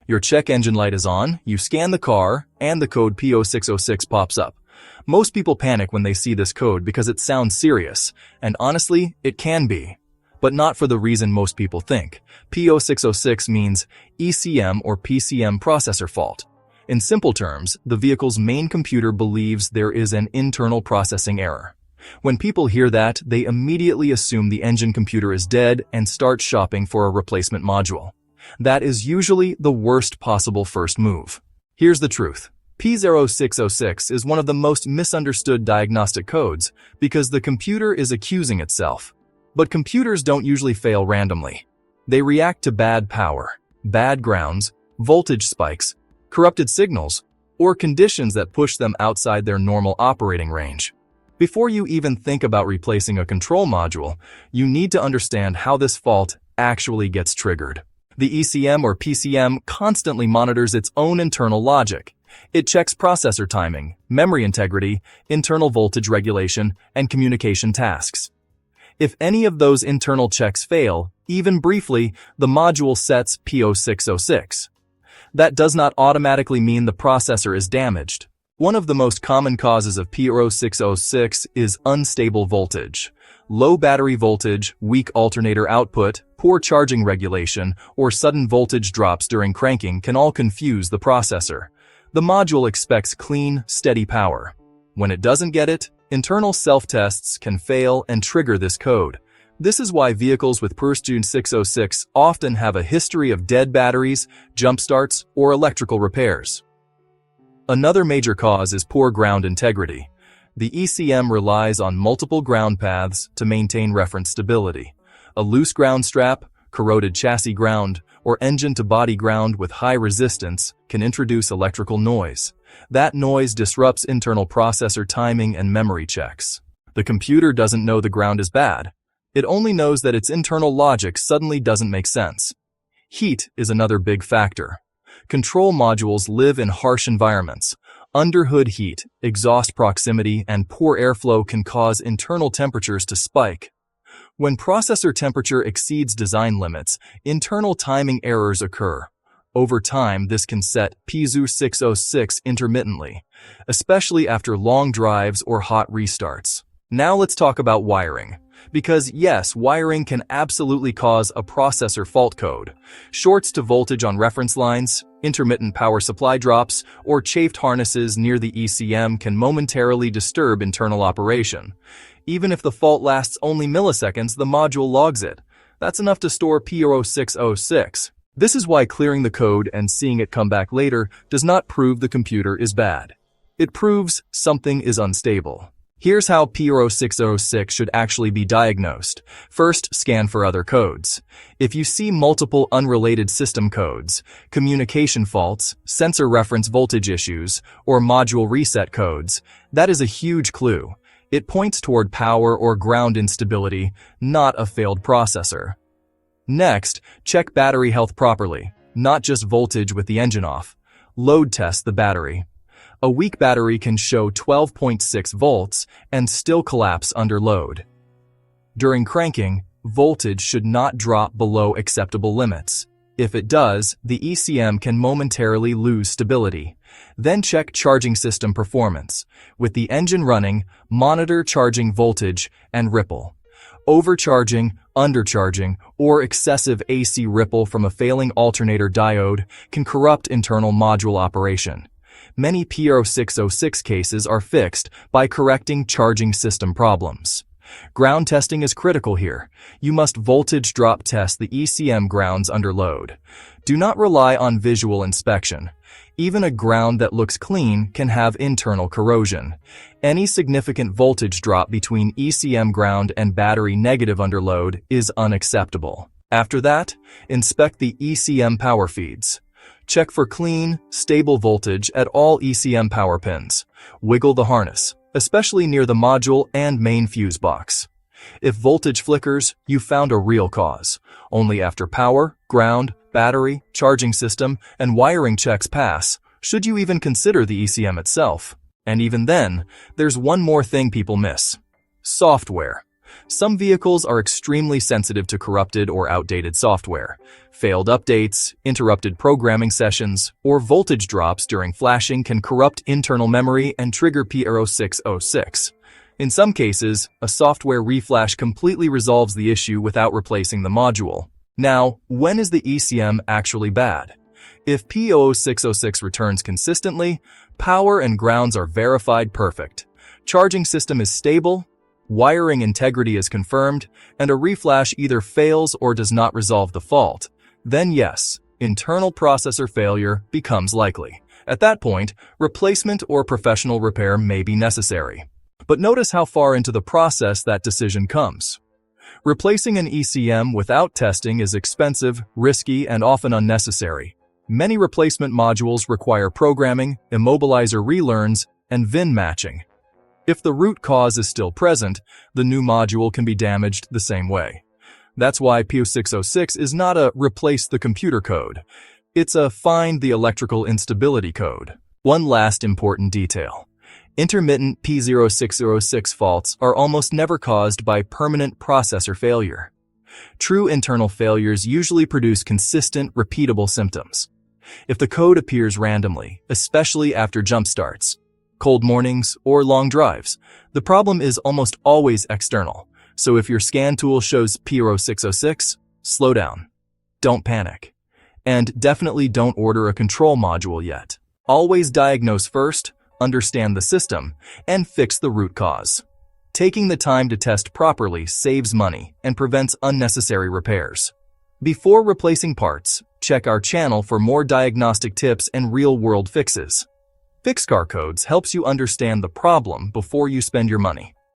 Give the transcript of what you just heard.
Your check engine light is on, you scan the car, and the code P0606 pops up. Most people panic when they see this code because it sounds serious, and honestly, it can be. But not for the reason most people think. P0606 means ECM or PCM processor fault. In simple terms, the vehicle's main computer believes there is an internal processing error. When people hear that, they immediately assume the engine computer is dead and start shopping for a replacement module. That is usually the worst possible first move. Here's the truth. P0606 is one of the most misunderstood diagnostic codes because the computer is accusing itself. But computers don't usually fail randomly. They react to bad power, bad grounds, voltage spikes, corrupted signals, or conditions that push them outside their normal operating range. Before you even think about replacing a control module, you need to understand how this fault actually gets triggered. The ECM or PCM constantly monitors its own internal logic. It checks processor timing, memory integrity, internal voltage regulation, and communication tasks. If any of those internal checks fail, even briefly, the module sets P0606. That does not automatically mean the processor is damaged. One of the most common causes of P0606 is unstable voltage. Low battery voltage, weak alternator output, poor charging regulation, or sudden voltage drops during cranking can all confuse the processor. The module expects clean, steady power. When it doesn't get it, internal self-tests can fail and trigger this code. This is why vehicles with P0606 often have a history of dead batteries, jump starts, or electrical repairs. Another major cause is poor ground integrity. The ECM relies on multiple ground paths to maintain reference stability. A loose ground strap, corroded chassis ground, or engine-to-body ground with high resistance can introduce electrical noise. That noise disrupts internal processor timing and memory checks. The computer doesn't know the ground is bad. It only knows that its internal logic suddenly doesn't make sense. Heat is another big factor. Control modules live in harsh environments. Underhood heat, exhaust proximity, and poor airflow can cause internal temperatures to spike. When processor temperature exceeds design limits, internal timing errors occur. Over time, this can set P0606 intermittently, especially after long drives or hot restarts. Now let's talk about wiring. Because yes, wiring can absolutely cause a processor fault code. Shorts to voltage on reference lines, intermittent power supply drops, or chafed harnesses near the ECM can momentarily disturb internal operation. Even if the fault lasts only milliseconds, the module logs it. That's enough to store P0606. This is why clearing the code and seeing it come back later does not prove the computer is bad. It proves something is unstable. Here's how P0606 should actually be diagnosed. First, scan for other codes. If you see multiple unrelated system codes, communication faults, sensor reference voltage issues, or module reset codes, that is a huge clue. It points toward power or ground instability, not a failed processor. Next, check battery health properly, not just voltage with the engine off. Load test the battery. A weak battery can show 12.6 volts and still collapse under load. During cranking, voltage should not drop below acceptable limits. If it does, the ECM can momentarily lose stability. Then check charging system performance. With the engine running, monitor charging voltage and ripple. Overcharging, undercharging, or excessive AC ripple from a failing alternator diode can corrupt internal module operation. Many P0606 cases are fixed by correcting charging system problems. Ground testing is critical here. You must voltage drop test the ECM grounds under load. Do not rely on visual inspection. Even a ground that looks clean can have internal corrosion. Any significant voltage drop between ECM ground and battery negative under load is unacceptable. After that, inspect the ECM power feeds. Check for clean, stable voltage at all ECM power pins. Wiggle the harness, especially near the module and main fuse box. If voltage flickers, you found a real cause. Only after power, ground, battery, charging system, and wiring checks pass should you even consider the ECM itself. And even then, there's one more thing people miss. Software. Some vehicles are extremely sensitive to corrupted or outdated software. Failed updates, interrupted programming sessions, or voltage drops during flashing can corrupt internal memory and trigger P0606. In some cases, a software reflash completely resolves the issue without replacing the module. Now, when is the ECM actually bad? If P0606 returns consistently, power and grounds are verified perfect, charging system is stable, wiring integrity is confirmed, and a reflash either fails or does not resolve the fault, then yes, internal processor failure becomes likely. At that point, replacement or professional repair may be necessary. But notice how far into the process that decision comes. Replacing an ECM without testing is expensive, risky, and often unnecessary. Many replacement modules require programming, immobilizer relearns, and VIN matching. If the root cause is still present, the new module can be damaged the same way. That's why P0606 is not a replace the computer code. It's a find the electrical instability code. One last important detail. Intermittent P0606 faults are almost never caused by permanent processor failure. True internal failures usually produce consistent, repeatable symptoms. If the code appears randomly, especially after jump starts, cold mornings, or long drives, the problem is almost always external. So if your scan tool shows P0606, slow down. Don't panic. And definitely don't order a control module yet. Always diagnose first, understand the system, and fix the root cause. Taking the time to test properly saves money and prevents unnecessary repairs. Before replacing parts, check our channel for more diagnostic tips and real-world fixes. Fixcar Codes helps you understand the problem before you spend your money.